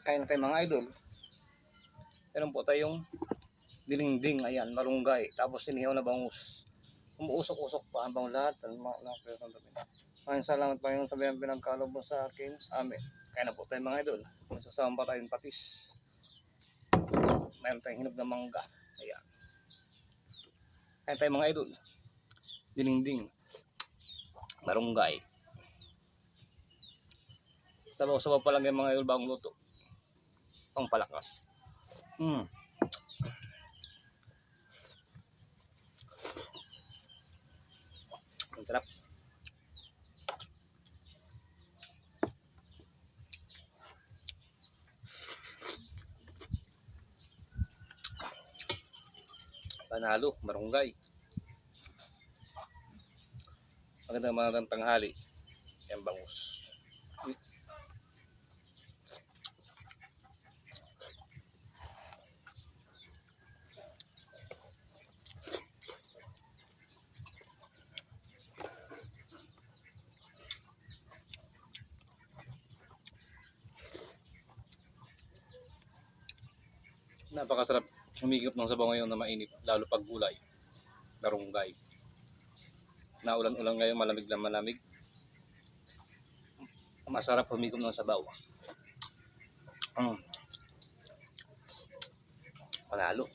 Kain na tayo mga idol. Meron po tayong dinding, ayan, malunggay. Tapos sinihaw na bangus. Umuusok-usok pa ang bangus lahat. Maraming salamat Panginoon sa bayang pinagkaloob mo sa akin. Amen. Kain na po tayo mga idol. Masasama pa tayong patis. Mayroon tayong hinog na mangga. Ayan. Kain tayo mga idol. Dinding, malunggay. Sabaw-sabaw pa lang yung mga idol bagong luto. Pang palakas. Ang sarap. Panalo, marunggay. Magandang tanghali. Yan bangus. Napakasarap humigop ng sabaw ngayon na mainit, lalo pag gulay, marunggay. Naulan-ulan ngayon, malamig na malamig. Masarap humigop ng sabaw. Panalo.